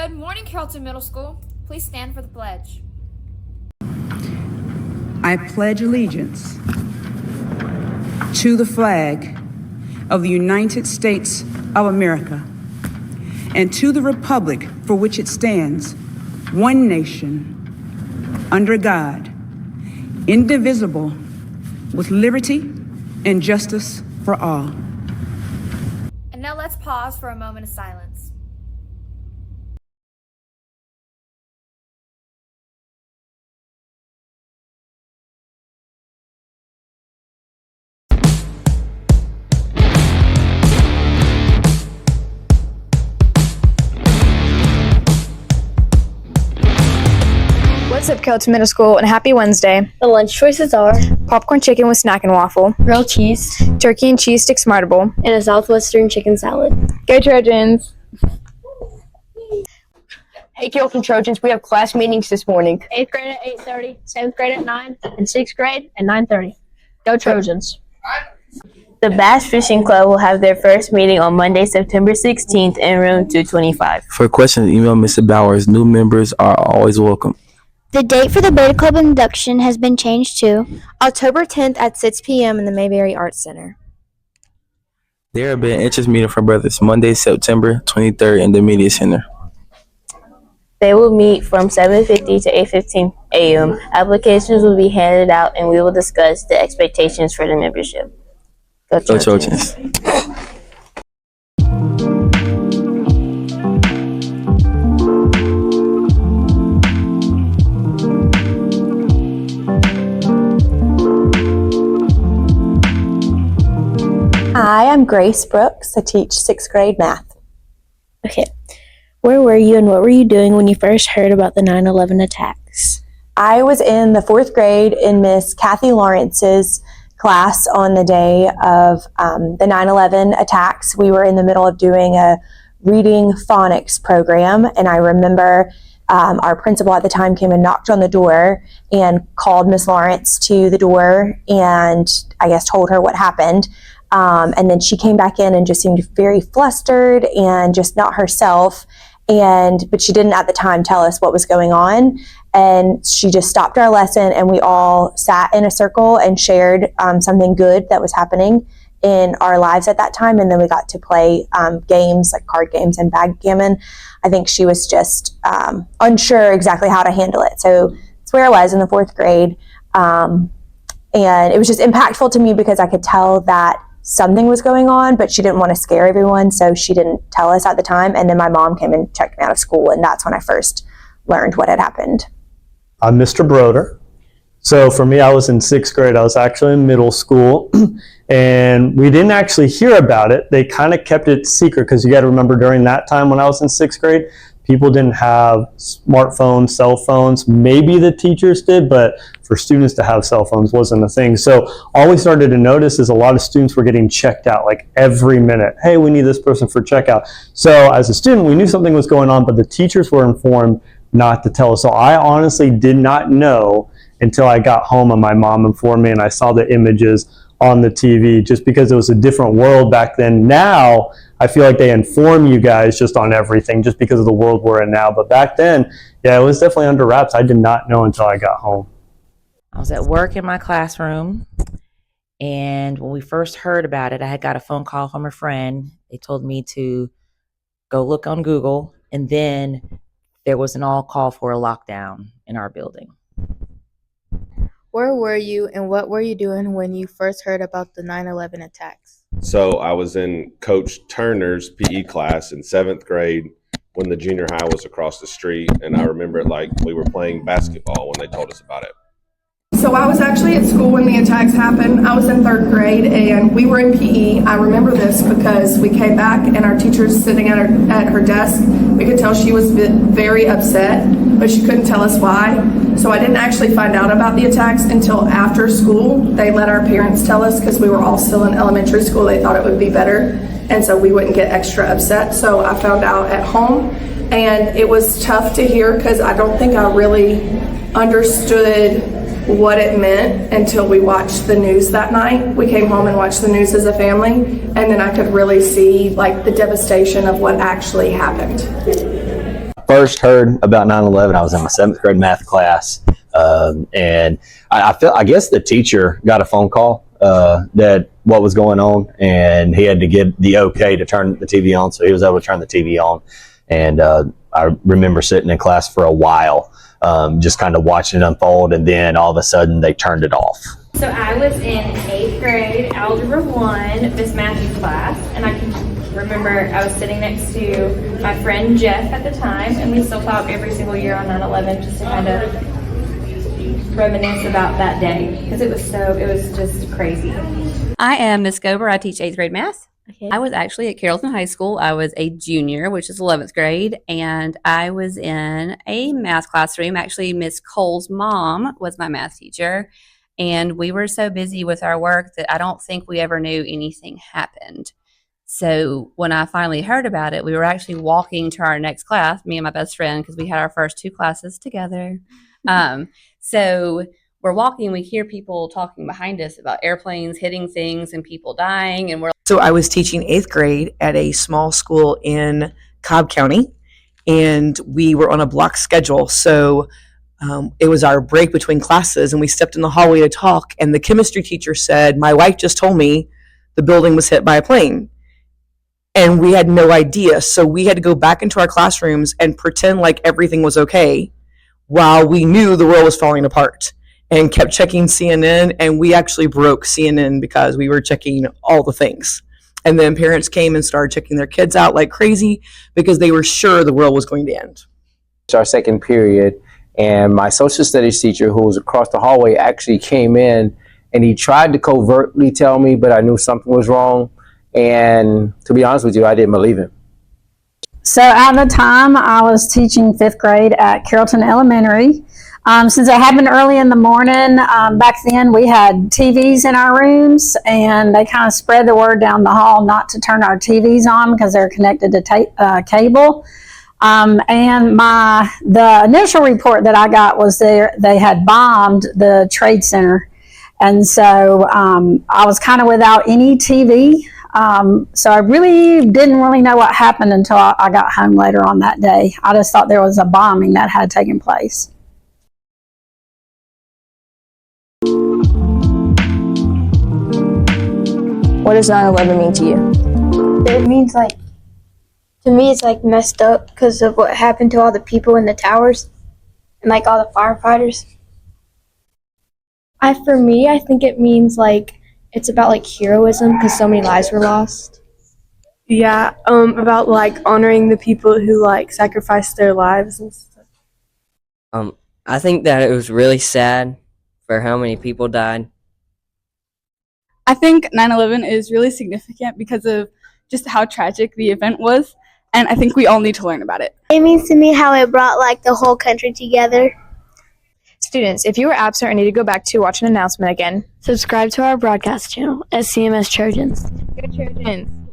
Good morning, Carrollton Middle School. Please stand for the pledge. I pledge allegiance to the flag of the United States of America and to the republic for which it stands, one nation, under God, indivisible, with liberty and justice for all. And now let's pause for a moment of silence. What's up, Carrollton Middle School, and happy Wednesday. The lunch choices are Popcorn chicken with snack and waffle, grilled cheese, turkey and cheese stick smartable, and a southwestern chicken salad. Go Trojans! Hey, Carrollton Trojans, we have class meetings this morning. 8th grade at 8:30, 7th grade at 9, and 6th grade at 9:30. Go Trojans! The Bass Fishing Club will have their first meeting on Monday, September 16th in room 225. For questions, email Mr. Bowers. New members are always welcome. The date for the Beta Club induction has been changed to October 10th at 6 p.m. in the Mayberry Arts Center. There will be an interest meeting for brothers Monday, September 23rd in the Media Center. They will meet from 7:50 to 8:15 a.m. Applications will be handed out and we will discuss the expectations for the membership. Go Trojans. Hi, I'm Grace Brooks. I teach 6th grade math. Okay. Where were you and what were you doing when you first heard about the 9/11 attacks? I was in the 4th grade in Miss Kathy Lawrence's class on the day of the 9/11 attacks. We were in the middle of doing a reading phonics program, and I remember our principal at the time came and knocked on the door and called Miss Lawrence to the door and I guess told her what happened. And then she came back in and just seemed very flustered and just not herself. But she didn't at the time tell us what was going on. And she just stopped our lesson and we all sat in a circle and shared something good that was happening in our lives at that time. And then we got to play games like card games and backgammon. I think she was just unsure exactly how to handle it. So that's where I was in the 4th grade. And it was just impactful to me because I could tell that something was going on, but she didn't want to scare everyone, so she didn't tell us at the time. And then my mom came and checked me out of school, and that's when I first learned what had happened. I'm Mr. Broder. So for me, I was in 6th grade. I was actually in middle school, and we didn't actually hear about it. They kind of kept it secret because you got to remember during that time when I was in 6th grade, people didn't have smartphones, cell phones. Maybe the teachers did, but for students to have cell phones wasn't a thing. So all we started to notice is a lot of students were getting checked out like every minute. Hey, we need this person for checkout. So as a student, we knew something was going on, but the teachers were informed not to tell us. So I honestly did not know until I got home and my mom informed me and I saw the images on the TV just because it was a different world back then. Now, I feel like they inform you guys just on everything just because of the world we're in now. But back then, yeah, it was definitely under wraps. I did not know until I got home. I was at work in my classroom, and when we first heard about it, I had got a phone call from a friend. They told me to go look on Google, and then there was an all call for a lockdown in our building. Where were you and what were you doing when you first heard about the 9/11 attacks? So I was in Coach Turner's PE class in 7th grade when the junior high was across the street, and I remember it like we were playing basketball when they told us about it. So I was actually at school when the attacks happened. I was in 3rd grade and we were in PE. I remember this because we came back and our teacher's sitting at her desk. We could tell she was very upset, but she couldn't tell us why. So I didn't actually find out about the attacks until after school. They let our parents tell us because we were all still in elementary school. They thought it would be better, and so we wouldn't get extra upset. So I found out at home, and it was tough to hear because I don't think I really understood what it meant until we watched the news that night. We came home and watched the news as a family, and then I could really see like the devastation of what actually happened. first heard about 9/11, I was in my 7th grade math class, and I guess the teacher got a phone call that what was going on, and he had to get the okay to turn the TV on, so he was able to turn the TV on. And I remember sitting in class for a while, just kind of watching it unfold, and then all of a sudden they turned it off. So I was in 8th grade, Algebra 1, Miss Matthews class, and I can remember I was sitting next to my friend Jeff at the time, and we still talk every single year on 9/11 just to kind of reminisce about that day, because it was just crazy. I am Miss Gober. I teach 8th grade math. Okay. I was actually at Carrollton High School. I was a junior, which is 11th grade, and I was in a math classroom. Actually, Miss Cole's mom was my math teacher, and we were so busy with our work that I don't think we ever knew anything happened. So when I finally heard about it, we were actually walking to our next class, me and my best friend, because we had our first 2 classes together. So we're walking, we hear people talking behind us about airplanes hitting things and people dying, and we're So I was teaching 8th grade at a small school in Cobb County, and we were on a block schedule. So it was our break between classes, and we stepped in the hallway to talk, and the chemistry teacher said, "My wife just told me the building was hit by a plane." And we had no idea. So we had to go back into our classrooms and pretend like everything was okay while we knew the world was falling apart, and kept checking CNN. And we actually broke CNN because we were checking all the things. And then parents came and started checking their kids out like crazy because they were sure the world was going to end. It's our second period, and my social studies teacher, who was across the hallway, actually came in, and he tried to covertly tell me, but I knew something was wrong. And to be honest with you, I didn't believe him. So at the time, I was teaching 5th grade at Carrollton Elementary. Since it happened early in the morning, back then we had TVs in our rooms, and they kind of spread the word down the hall not to turn our TVs on because they're connected to cable. And the initial report that I got was they had bombed the Trade Center. And so I was kind of without any TV. So I really didn't really know what happened until I got home later on that day. I just thought there was a bombing that had taken place. What does 9/11 mean to you? It means to me it's messed up because of what happened to all the people in the towers and all the firefighters. For me, I think it means it's about heroism because so many lives were lost. Yeah, about honoring the people who sacrificed their lives and stuff. I think that it was really sad for how many people died. I think 9/11 is really significant because of just how tragic the event was, and I think we all need to learn about it. It means to me how it brought the whole country together. Students, if you were absent or need to go back to watch an announcement again, Subscribe to our broadcast channel at CMS Trojans. Go Trojans!